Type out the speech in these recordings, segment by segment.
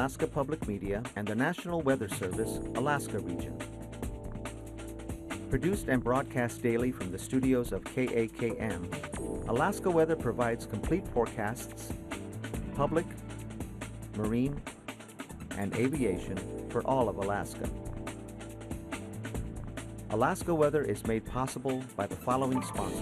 Alaska Public Media and the National Weather Service, Alaska Region. Produced and broadcast daily from the studios of KAKM, Alaska Weather provides complete forecasts, public, marine, and aviation for all of Alaska. Alaska Weather is made possible by the following sponsors.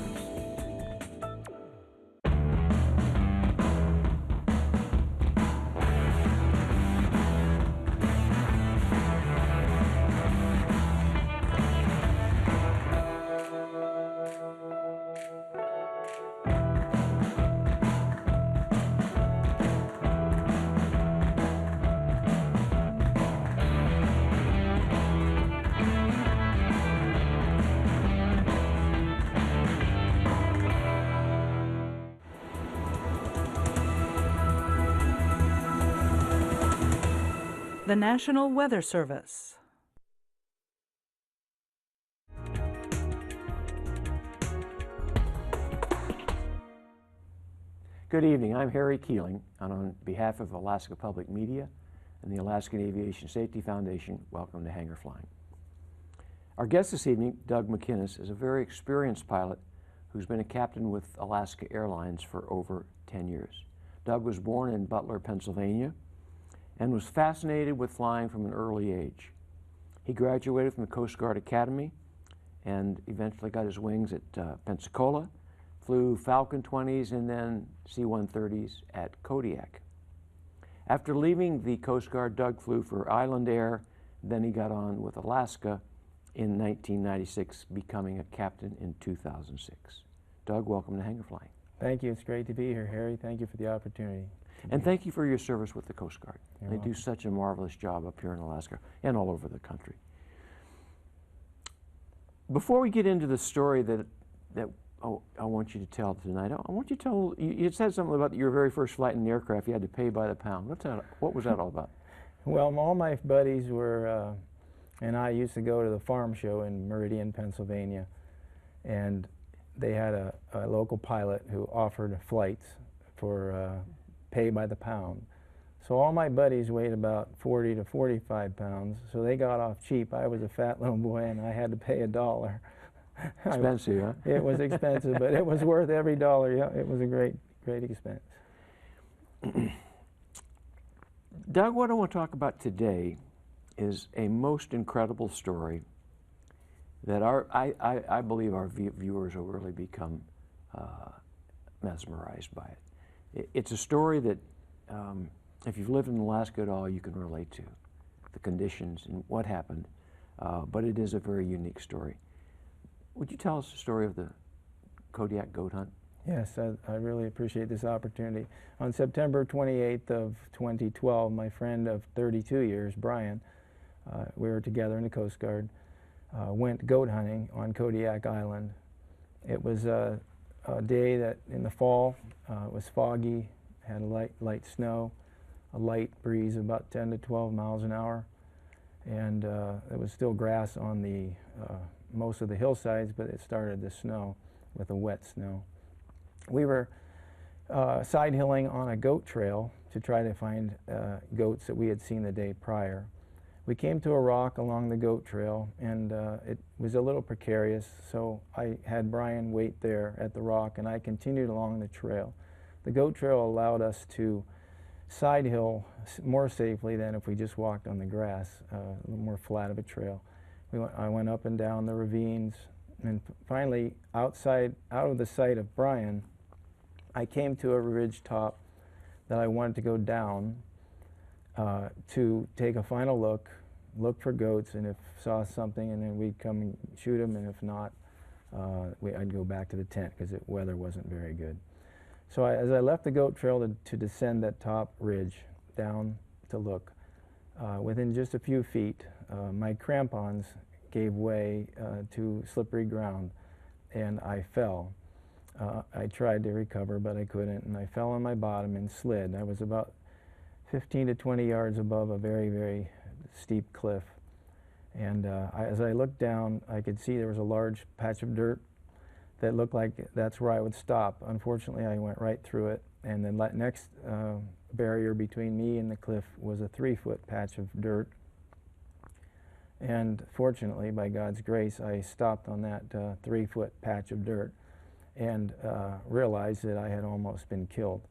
The National Weather Service. Good evening. I'm Harry Keeling, and on behalf of Alaska Public Media and the Alaskan Aviation Safety Foundation, welcome to Hangar Flying. Our guest this evening, Doug McInnes, is a very experienced pilot who's been a captain with Alaska Airlines for over 10 years. Doug was born in Butler, Pennsylvania, and was fascinated with flying from an early age. He graduated from the Coast Guard Academy and eventually got his wings at Pensacola, flew Falcon 20s and then C-130s at Kodiak. After leaving the Coast Guard, Doug flew for Island Air, then he got on with Alaska in 1996, becoming a captain in 2006. Doug, welcome to Hangar Flying. Thank you. It's great to be here, Harry. Thank you for the opportunity. And thank you for your service with the Coast Guard. You're They welcome. do such a marvelous job up here in Alaska and all over the country. Before we get into the story that I want you to tell tonight, I want you to tell, you said something about your very first flight in an aircraft, you had to pay by the pound. What was that all about? Well, all my buddies were, and I used to go to the farm show in Meridian, Pennsylvania, and they had a local pilot who offered flights for pay by the pound. So all my buddies weighed about 40 to 45 pounds, so they got off cheap. I was a fat little boy and I had to pay $1. Expensive, huh? It was expensive, but it was worth every dollar. Yeah, it was a great expense. Doug, what I want to talk about today is a most incredible story that I believe our viewers will really become mesmerized by it. It's a story that if you've lived in Alaska at all, you can relate to the conditions and what happened, but it is a very unique story. Would you tell us the story of the Kodiak goat hunt? Yes, I really appreciate this opportunity. On September 28th of 2012, my friend of 32 years, Brian, we were together in the Coast Guard, went goat hunting on Kodiak Island. It was a day that in the fall was foggy, had light snow, a light breeze of about 10 to 12 miles an hour, and there was still grass on the most of the hillsides, but it started to snow with the wet snow. We were side hilling on a goat trail to try to find goats that we had seen the day prior. We came to a rock along the goat trail, and it was a little precarious, so I had Brian wait there at the rock, and I continued along the trail. The goat trail allowed us to side hill more safely than if we just walked on the grass, a little more flat of a trail. I went up and down the ravines, and finally, out of the sight of Brian, I came to a ridge top that I wanted to go down to take a final look for goats, and if saw something, and then we'd come and shoot them, and if not, I'd go back to the tent because the weather wasn't very good. So as I left the goat trail to descend that top ridge down to look, within just a few feet, my crampons gave way to slippery ground, and I fell. I tried to recover, but I couldn't, and I fell on my bottom and slid. I was about 15 to 20 yards above a very steep cliff. And as I looked down, I could see there was a large patch of dirt that looked like that's where I would stop. Unfortunately, I went right through it, and then next barrier between me and the cliff was a 3-foot patch of dirt. And fortunately, by God's grace, I stopped on that 3-foot patch of dirt and realized that I had almost been killed.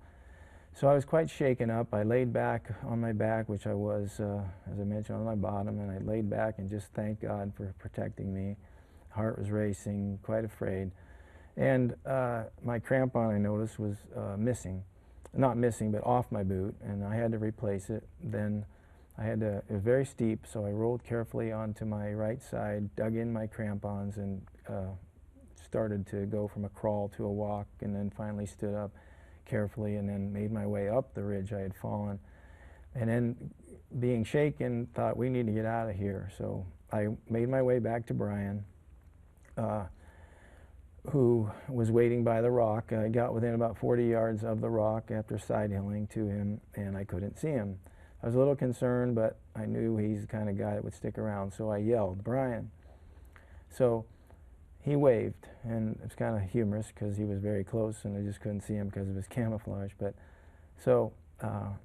So I was quite shaken up. I laid back on my back, which I was, as I mentioned, on my bottom, and I laid back and just thanked God for protecting me. Heart was racing, quite afraid. And my crampon, I noticed, was missing. Not missing, but off my boot, and I had to replace it. Then it was very steep, so I rolled carefully onto my right side, dug in my crampons, and started to go from a crawl to a walk, and then finally stood up carefully and then made my way up the ridge I had fallen. And then, being shaken, thought, we need to get out of here. So I made my way back to Brian, who was waiting by the rock. I got within about 40 yards of the rock after side hilling to him, and I couldn't see him. I was a little concerned, but I knew he's the kind of guy that would stick around, so I yelled, "Brian." So he waved, and it was kind of humorous because he was very close and I just couldn't see him because of his camouflage. But so I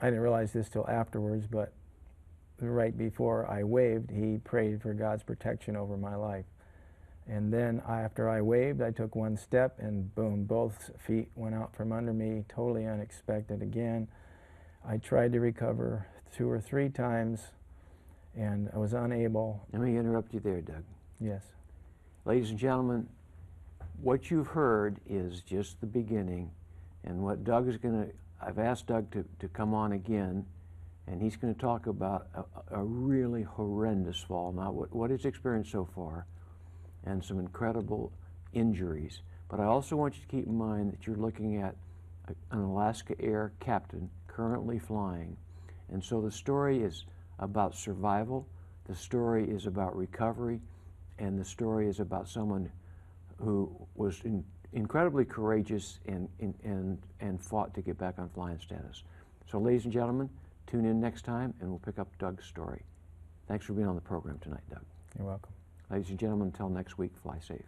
didn't realize this till afterwards, but right before I waved, he prayed for God's protection over my life. And then after I waved, I took one step, and boom, both feet went out from under me, totally unexpected again. I tried to recover 2 or 3 times, and I was unable. Let me interrupt you there, Doug. Yes. Ladies and gentlemen, what you've heard is just the beginning, and what Doug is going to, I've asked Doug to come on again, and he's going to talk about a really horrendous fall, not what he's experienced so far, and some incredible injuries. But I also want you to keep in mind that you're looking at an Alaska Air captain currently flying. And so the story is about survival, the story is about recovery, and the story is about someone who was incredibly courageous and fought to get back on flying status. So ladies and gentlemen, tune in next time and we'll pick up Doug's story. Thanks for being on the program tonight, Doug. You're welcome. Ladies and gentlemen, until next week, fly safe.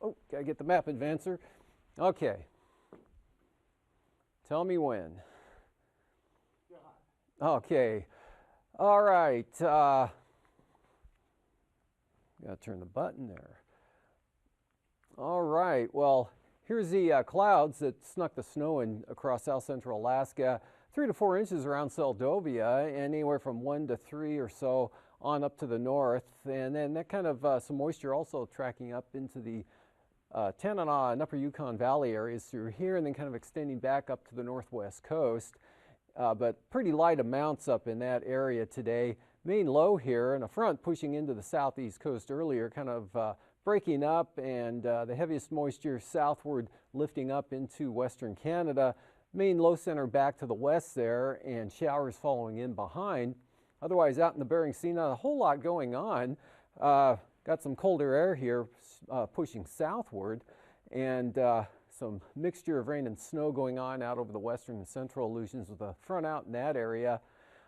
Oh, gotta get the map advancer. Okay. Tell me when. Okay. All right. Gotta turn the button there. All right. Well, here's the clouds that snuck the snow in across south central Alaska. 3 to 4 inches around Seldovia, and anywhere from 1 to 3 or so on up to the north. And then that kind of some moisture also tracking up into the Tanana and Upper Yukon Valley areas through here, and then kind of extending back up to the northwest coast. But pretty light amounts up in that area today. Main low here and a front pushing into the southeast coast earlier, kind of breaking up, and the heaviest moisture southward lifting up into western Canada. Main low center back to the west there, and showers following in behind. Otherwise, out in the Bering Sea, not a whole lot going on. Got some colder air here pushing southward, and some mixture of rain and snow going on out over the western and central Aleutians with a front out in that area.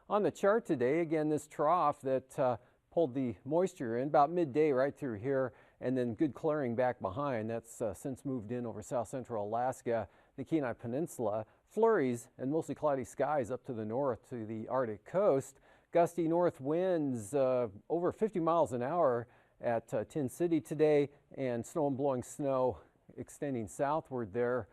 On the chart today, again, this trough that pulled the moisture in about midday right through here, and then good clearing back behind. That's since moved in over south central Alaska, the Kenai Peninsula. Flurries and mostly cloudy skies up to the north to the Arctic coast. Gusty north winds over 50 miles an hour at Tin City today, and snow and blowing snow extending southward there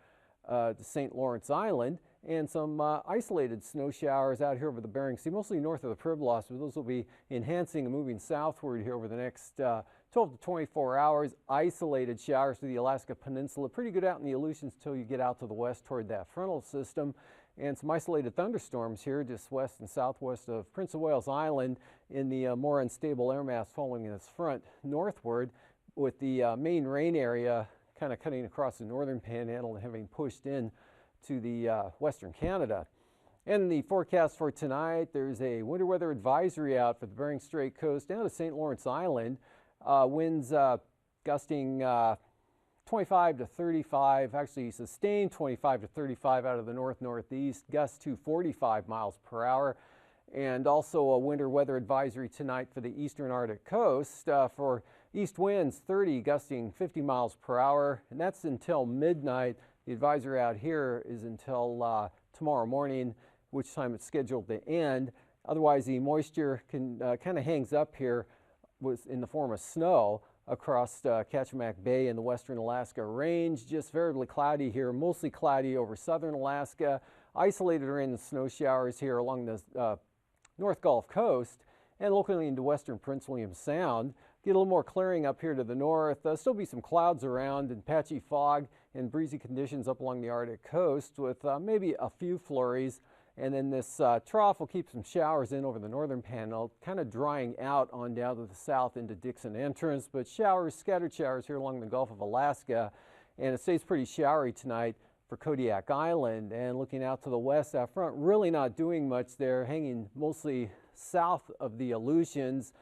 to St. Lawrence Island, and some isolated snow showers out here over the Bering Sea, mostly north of the Pribilos, but those will be enhancing and moving southward here over the next 12 to 24 hours. Isolated showers to the Alaska Peninsula, pretty good out in the Aleutians until you get out to the west toward that frontal system. and some isolated thunderstorms here just west and southwest of Prince of Wales Island in the more unstable air mass following its front northward, with the main rain area kind of cutting across the northern panhandle and having pushed in to the western Canada. And the forecast for tonight, there's a winter weather advisory out for the Bering Strait coast down to St. Lawrence Island. Winds gusting 25 to 35, actually sustained 25 to 35 out of the north-northeast, gusts to 45 miles per hour. And also a winter weather advisory tonight for the eastern Arctic coast for east winds 30, gusting 50 miles per hour. And that's until midnight. The advisory out here is until tomorrow morning, which time it's scheduled to end. Otherwise, the moisture can kind of hangs up here in the form of snow across Kachemak Bay in the western Alaska range. Just variably cloudy here, mostly cloudy over southern Alaska. Isolated rain and snow showers here along the North Gulf Coast and locally into western Prince William Sound. Get a little more clearing up here to the north. Still be some clouds around and patchy fog and breezy conditions up along the Arctic coast with maybe a few flurries. And then this trough will keep some showers in over the northern panhandle, kind of drying out on down to the south into Dixon Entrance, but showers, scattered showers here along the Gulf of Alaska. And it stays pretty showery tonight for Kodiak Island. And looking out to the west out front, really not doing much there, hanging mostly south of the Aleutians.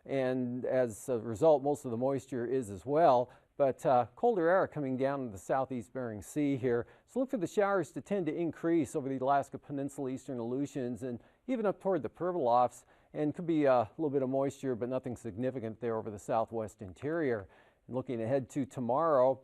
And as a result, most of the moisture is as well. But colder air coming down to the southeast Bering Sea here. So look for the showers to tend to increase over the Alaska Peninsula, eastern Aleutians, and even up toward the Pribilofs. And could be a little bit of moisture, but nothing significant there over the southwest interior. And looking ahead to tomorrow,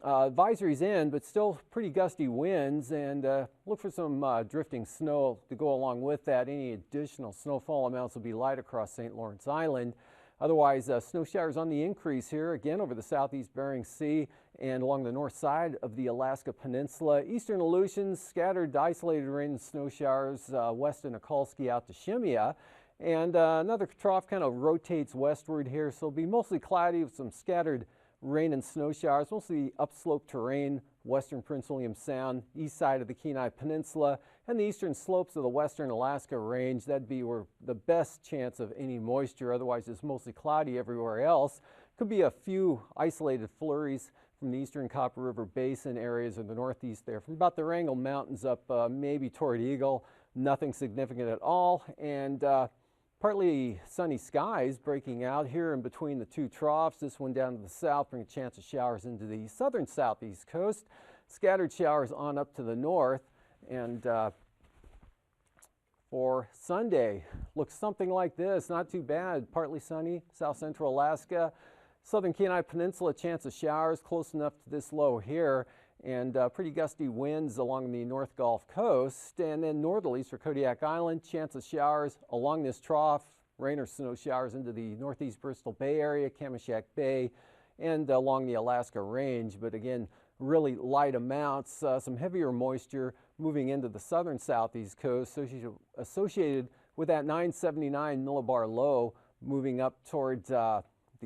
advisories in, but still pretty gusty winds, and look for some drifting snow to go along with that. Any additional snowfall amounts will be light across St. Lawrence Island. Otherwise, snow showers on the increase here, again over the southeast Bering Sea and along the north side of the Alaska Peninsula. Eastern Aleutians, scattered isolated rain and snow showers west of Nikolsky out to Shemya. And another trough kind of rotates westward here, so it'll be mostly cloudy with some scattered rain and snow showers, mostly upslope terrain, western Prince William Sound, east side of the Kenai Peninsula, and the eastern slopes of the western Alaska range. That'd be where the best chance of any moisture. Otherwise, it's mostly cloudy everywhere else. Could be a few isolated flurries from the eastern Copper River Basin areas in the northeast there, from about the Wrangell Mountains up maybe toward Eagle. Nothing significant at all. And partly sunny skies breaking out here in between the two troughs. This one down to the south, bring a chance of showers into the southern southeast coast. Scattered showers on up to the north. And for Sunday, looks something like this. Not too bad. Partly sunny, south central Alaska. Southern Kenai Peninsula, chance of showers close enough to this low here. And pretty gusty winds along the North Gulf Coast. And then northerlies for Kodiak Island, chance of showers along this trough, rain or snow showers into the northeast Bristol Bay area, Kamishak Bay, and along the Alaska Range. But again, really light amounts, some heavier moisture moving into the southern southeast coast associated with that 979 millibar low moving up towards the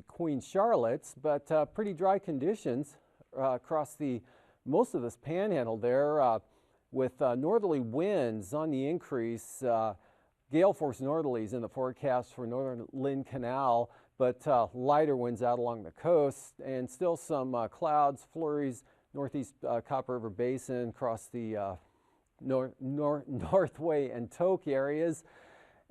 Queen Charlottes. But pretty dry conditions across the most of this panhandle there with northerly winds on the increase. Gale force northerlies in the forecast for northern Lynn Canal, but lighter winds out along the coast, and still some clouds, flurries, northeast Copper River Basin across the Northway and Tok areas.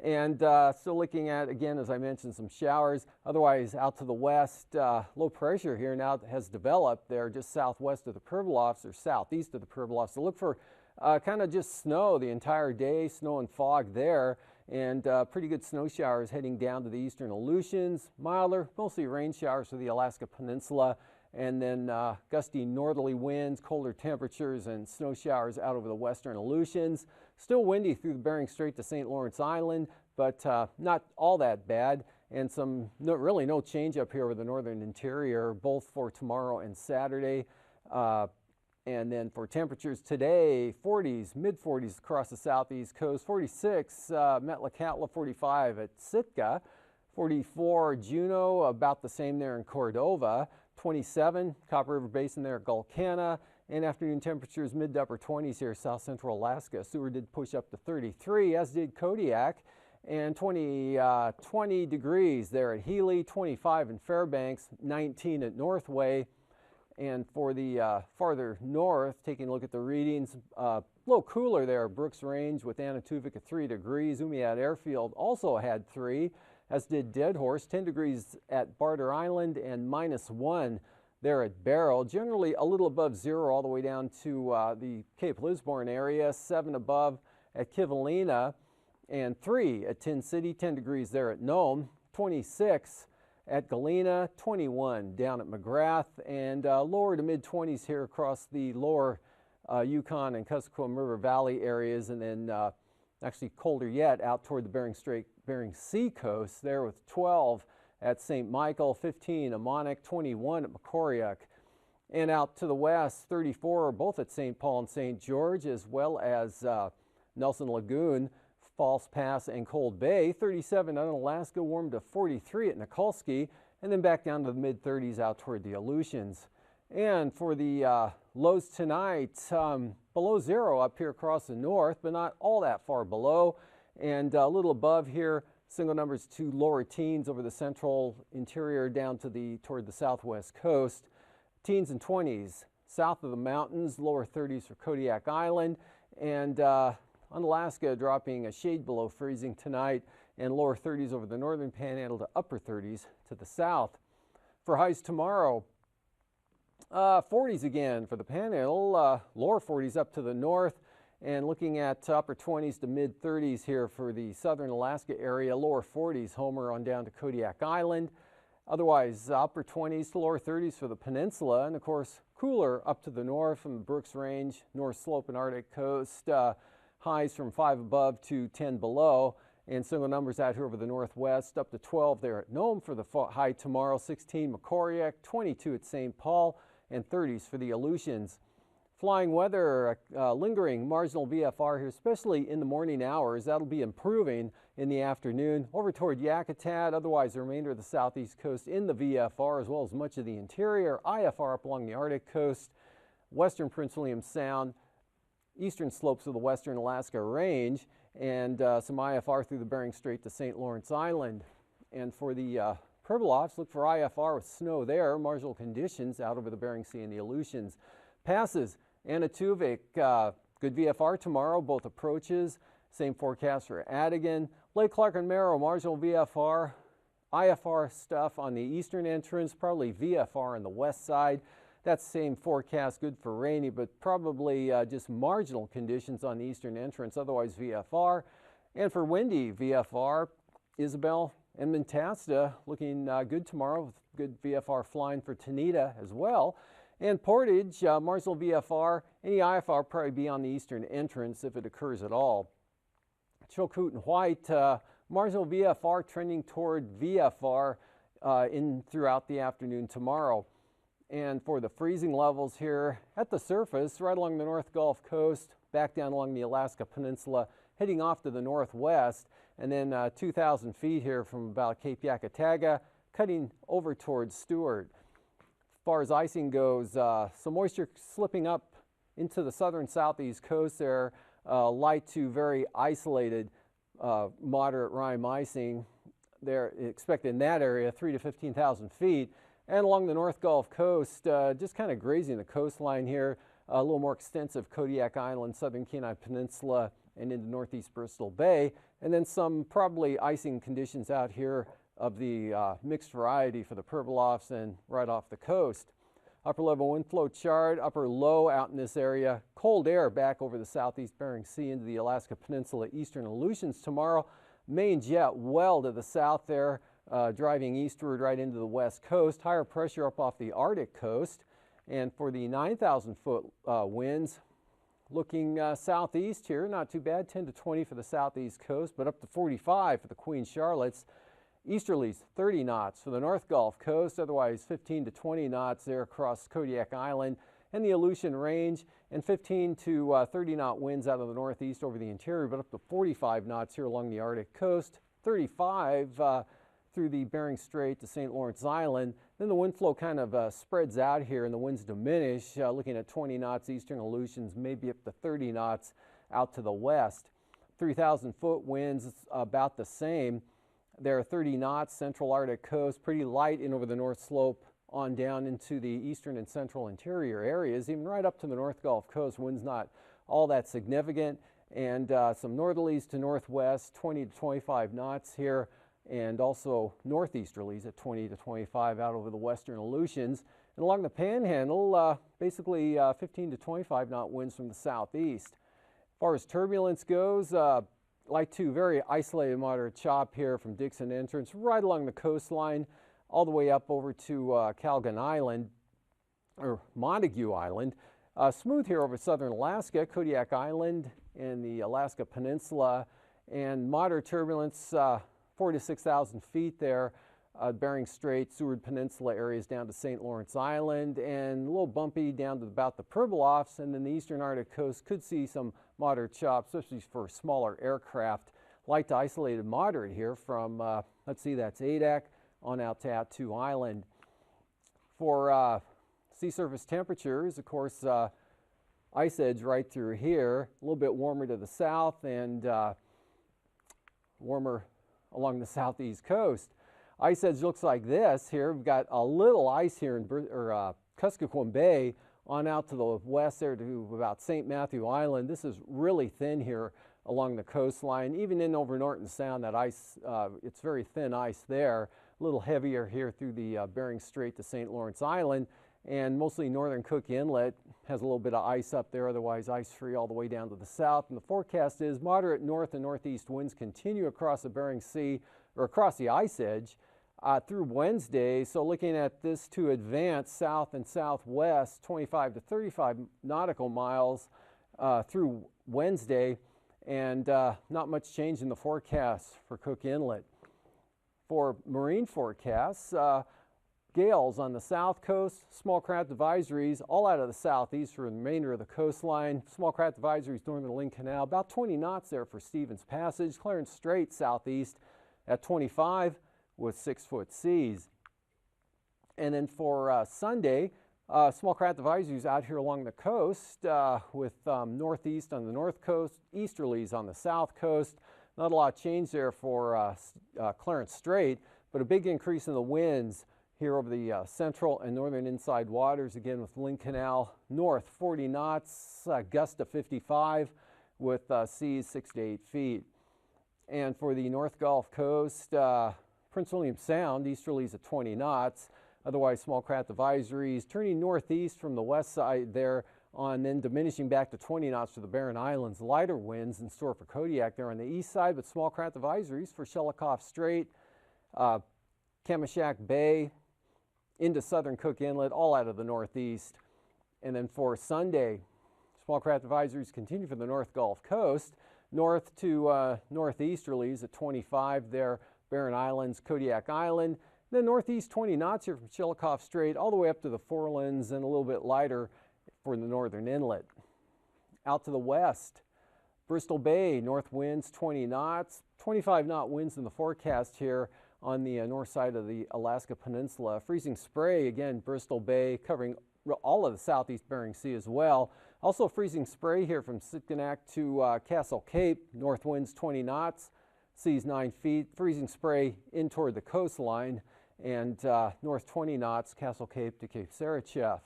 And still looking at, again, as I mentioned, some showers. Otherwise, out to the west, low pressure here now has developed there just southwest of the Pribilofs or southeast of the Pribilofs. So look for kind of just snow the entire day, snow and fog there, and pretty good snow showers heading down to the eastern Aleutians. Milder, mostly rain showers for the Alaska Peninsula, and then gusty northerly winds, colder temperatures, and snow showers out over the western Aleutians. Still windy through the Bering Strait to St. Lawrence Island, but not all that bad. And really no change up here over the northern interior, both for tomorrow and Saturday. And then for temperatures today, 40s, mid-40s across the southeast coast, 46 Metlakatla, 45 at Sitka, 44 Juneau, about the same there in Cordova. 27, Copper River Basin there at Gulkana, and afternoon temperatures mid to upper 20s here south central Alaska. Seward did push up to 33, as did Kodiak, and 20 degrees there at Healy, 25 in Fairbanks, 19 at Northway. And for the farther north, taking a look at the readings, a little cooler there, Brooks Range with Anatuvik at 3 degrees. Umiat Airfield also had 3, as did Dead Horse, 10 degrees at Barter Island and -1 there at Barrow. Generally a little above 0 all the way down to the Cape Lisburne area, 7 above at Kivalina, and 3 at Tin City, 10 degrees there at Nome, 26 at Galena, 21 down at McGrath, and lower to mid-20s here across the lower Yukon and Kuskokwim River Valley areas, and then actually colder yet out toward the Bering Sea coast there with 12 at St. Michael, 15 at Monarch, 21 at Macoriac, and out to the west, 34 both at St. Paul and St. George, as well as Nelson Lagoon, False Pass, and Cold Bay. 37 out in Alaska, warmed to 43 at Nikolsky, and then back down to the mid-30s out toward the Aleutians. And for the lows tonight, below 0 up here across the north, but not all that far below, and a little above here, single numbers to lower teens over the central interior down to toward the southwest coast. Teens and 20s south of the mountains, lower 30s for Kodiak Island, and on Alaska, dropping a shade below freezing tonight, and lower 30s over the northern panhandle to upper 30s to the south. For highs tomorrow, 40s again for the panhandle, lower 40s up to the north, and looking at upper 20s to mid 30s here for the southern Alaska area, lower 40s Homer on down to Kodiak Island. Otherwise, upper 20s to lower 30s for the peninsula, and of course, cooler up to the north from the Brooks Range, North Slope and Arctic Coast. Highs from 5 above to 10 below, and single numbers out here over the northwest, up to 12 there at Nome for the high tomorrow, 16 Macoriac, 22 at St. Paul, and 30s for the Aleutians. Flying weather, lingering marginal VFR here, especially in the morning hours. That'll be improving in the afternoon over toward Yakutat. Otherwise, the remainder of the southeast coast in the VFR, as well as much of the interior. IFR up along the Arctic coast, western Prince William Sound, eastern slopes of the western Alaska Range, and some IFR through the Bering Strait to St. Lawrence Island. And for the Pribilofs, look for IFR with snow there, marginal conditions out over the Bering Sea and the Aleutians. Passes, Anatuvik, good VFR tomorrow, both approaches. Same forecast for Adigan. Lake Clark and Merrow, marginal VFR. IFR stuff on the eastern entrance, probably VFR on the west side. That's the same forecast, good for rainy, but probably just marginal conditions on the eastern entrance, otherwise VFR. And for windy VFR, Isabel and Mentasta looking good tomorrow with good VFR flying for Tanita as well. And Portage, marginal VFR, any IFR probably be on the eastern entrance if it occurs at all. Chilkoot and White, marginal VFR trending toward VFR throughout the afternoon tomorrow. And for the freezing levels here at the surface, right along the North Gulf Coast, back down along the Alaska Peninsula, heading off to the northwest, and then 2,000 feet here from about Cape Yakataga, cutting over towards Stewart. As far as icing goes, some moisture slipping up into the southern southeast coast there, light to very isolated moderate rime icing. They're expected in that area 3,000 to 15,000 feet. And along the North Gulf Coast, just kind of grazing the coastline here, a little more extensive Kodiak Island, southern Kenai Peninsula, and into northeast Bristol Bay. And then some probably icing conditions out here of the mixed variety for the Pribilofs and right off the coast. Upper level wind flow chart, upper low out in this area. Cold air back over the southeast Bering Sea into the Alaska Peninsula, eastern Aleutians tomorrow. Main jet well to the south there. Driving eastward right into the west coast, higher pressure up off the Arctic coast, and for the 9,000 foot winds, looking southeast here, not too bad, 10 to 20 for the southeast coast, but up to 45 for the Queen Charlottes. Easterlies 30 knots for the North Gulf Coast, otherwise 15 to 20 knots there across Kodiak Island and the Aleutian Range, and 15 to 30 knot winds out of the northeast over the interior, but up to 45 knots here along the Arctic coast, 35 through the Bering Strait to St. Lawrence Island. Then the wind flow kind of spreads out here and the winds diminish, looking at 20 knots eastern Aleutians, maybe up to 30 knots out to the west. 3,000-foot winds, about the same. There are 30 knots central Arctic coast, pretty light in over the North Slope on down into the eastern and central interior areas, even right up to the North Gulf Coast. Winds not all that significant, and some northerlies to northwest, 20 to 25 knots here, and also northeasterlies at 20 to 25 out over the western Aleutians. And along the Panhandle, basically 15 to 25 knot winds from the southeast. As far as turbulence goes, light to very isolated moderate chop here from Dixon Entrance right along the coastline all the way up over to Calgon Island, or Montague Island. Smooth here over southern Alaska, Kodiak Island and the Alaska Peninsula, and moderate turbulence 4,000 to 6,000 feet there. Bering Strait, Seward Peninsula areas down to St. Lawrence Island, and a little bumpy down to about the Pribilofs, and then the eastern Arctic coast could see some moderate chop, especially for smaller aircraft. Light to isolated moderate here from, let's see, that's Adak on out to Attu Island. For sea surface temperatures, of course, ice edge right through here, a little bit warmer to the south and warmer along the southeast coast. Ice edge looks like this here. We've got a little ice here in Kuskokwim Bay on out to the west there to about St. Matthew Island. This is really thin here along the coastline. Even in over Norton Sound, that ice, it's very thin ice there. A little heavier here through the Bering Strait to St. Lawrence Island. And mostly northern Cook Inlet has a little bit of ice up there, otherwise ice-free all the way down to the south. And the forecast is moderate north and northeast winds continue across the Bering Sea, or across the ice edge, through Wednesday. So looking at this to advance south and southwest, 25 to 35 nautical miles through Wednesday, and not much change in the forecast for Cook Inlet. For marine forecasts, gales on the south coast, small craft advisories all out of the southeast for the remainder of the coastline. Small craft advisories northern Lynn Canal, about 20 knots there for Stevens Passage. Clarence Strait southeast at 25 with 6-foot seas. And then for Sunday, small craft advisories out here along the coast with northeast on the north coast, easterlies on the south coast. Not a lot of change there for Clarence Strait, but a big increase in the winds here over the central and northern inside waters, again with Lynn Canal north, 40 knots, gust to 55 with seas 6 to 8 feet. And for the North Gulf Coast, Prince William Sound, easterlies at 20 knots, otherwise small craft advisories, turning northeast from the west side there on, then diminishing back to 20 knots for the Barren Islands. Lighter winds in store for Kodiak there on the east side, but small craft advisories for Shelikof Strait, Kamishak Bay, into southern Cook Inlet, all out of the northeast. And then for Sunday, small craft advisories continue for the North Gulf Coast, north to northeasterlies at 25 there, Barren Islands, Kodiak Island. Then northeast 20 knots here from Shelikof Strait all the way up to the Forelands, and a little bit lighter for the northern inlet. Out to the west, Bristol Bay, north winds 20 knots, 25 knot winds in the forecast here on the north side of the Alaska Peninsula. Freezing spray, again, Bristol Bay, covering all of the southeast Bering Sea as well. Also freezing spray here from Sitkinak to Castle Cape, north winds 20 knots, seas 9 feet. Freezing spray in toward the coastline, and north 20 knots, Castle Cape to Cape Sarachev.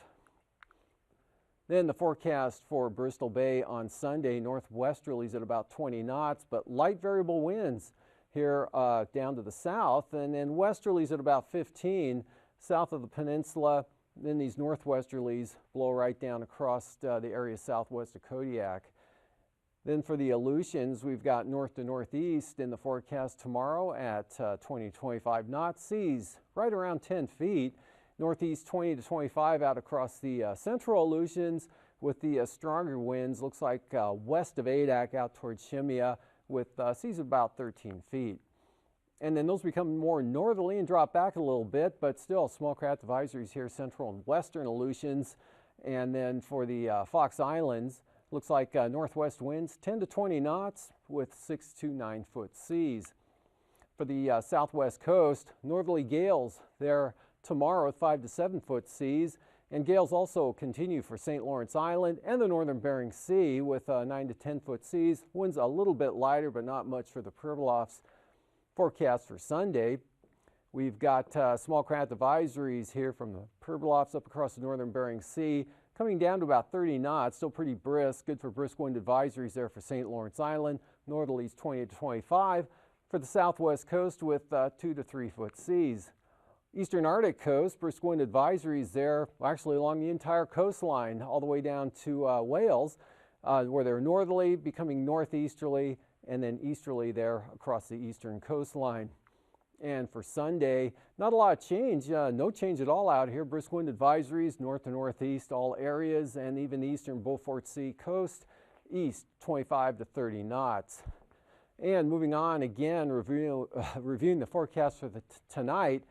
Then the forecast for Bristol Bay on Sunday, northwesterlies at about 20 knots, but light variable winds here down to the south, and then westerlies at about 15 south of the peninsula. Then these northwesterlies blow right down across the area southwest of Kodiak. Then for the Aleutians, we've got north to northeast in the forecast tomorrow at 20 to 25 knots, seas right around 10 feet. Northeast 20 to 25 out across the central Aleutians with the stronger winds. Looks like west of Adak out towards Shemya with seas of about 13 feet. And then those become more northerly and drop back a little bit, but still small craft advisories here, central and western Aleutians. And then for the Fox Islands, looks like northwest winds 10 to 20 knots with 6 to 9 foot seas. For the southwest coast, northerly gales there tomorrow with 5 to 7 foot seas, and gales also continue for St. Lawrence Island and the northern Bering Sea with 9 to 10 foot seas. Winds a little bit lighter, but not much for the Pribilofs. Forecast for Sunday, we've got small craft advisories here from the Pribilofs up across the northern Bering Sea, coming down to about 30 knots, still pretty brisk. Good for brisk wind advisories there for St. Lawrence Island, northerlies 20 to 25. For the southwest coast with 2 to 3 foot seas. Eastern Arctic coast, brisk wind advisories there, actually along the entire coastline, all the way down to Wales, where they're northerly, becoming northeasterly, and then easterly there across the eastern coastline. And for Sunday, not a lot of change, no change at all out here. Brisk wind advisories, north to northeast, all areas, and even the eastern Beaufort Sea coast, east 25 to 30 knots. And moving on again, reviewing the forecast for tonight.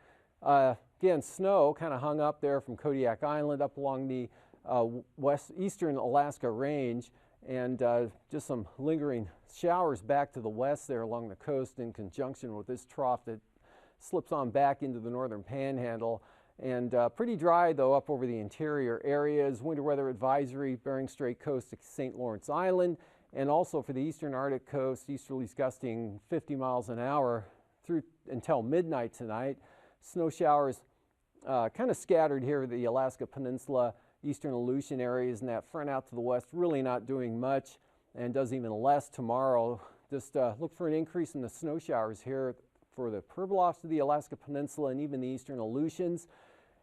Again, snow kind of hung up there from Kodiak Island up along the eastern Alaska range, and just some lingering showers back to the west there along the coast in conjunction with this trough that slips on back into the northern panhandle. And pretty dry though up over the interior areas. Winter weather advisory, Bering Strait coast to St. Lawrence Island, and also for the eastern Arctic coast, easterlies gusting 50 miles an hour through until midnight tonight. Snow showers kind of scattered here in the Alaska Peninsula, eastern Aleutian areas, and that front out to the west really not doing much, and does even less tomorrow. Just look for an increase in the snow showers here for the Pribilofs of the Alaska Peninsula and even the eastern Aleutians.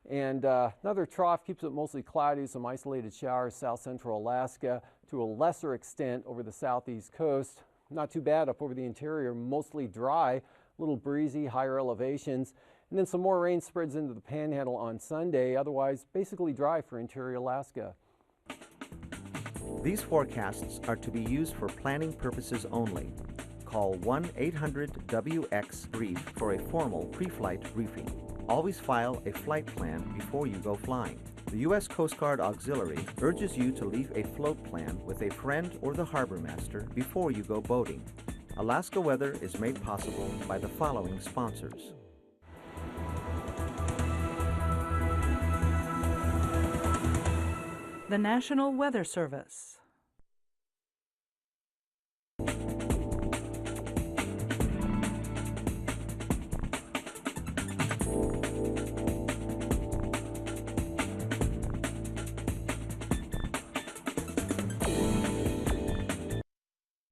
And another trough keeps it mostly cloudy, some isolated showers south central Alaska, to a lesser extent over the southeast coast. Not too bad up over the interior, mostly dry, a little breezy, higher elevations. And then some more rain spreads into the panhandle on Sunday, otherwise basically dry for interior Alaska. These forecasts are to be used for planning purposes only. Call 1-800-WX-BRIEF for a formal pre-flight briefing. Always file a flight plan before you go flying. The U.S. Coast Guard Auxiliary urges you to leave a float plan with a friend or the harbor master before you go boating. Alaska Weather is made possible by the following sponsors. The National Weather Service.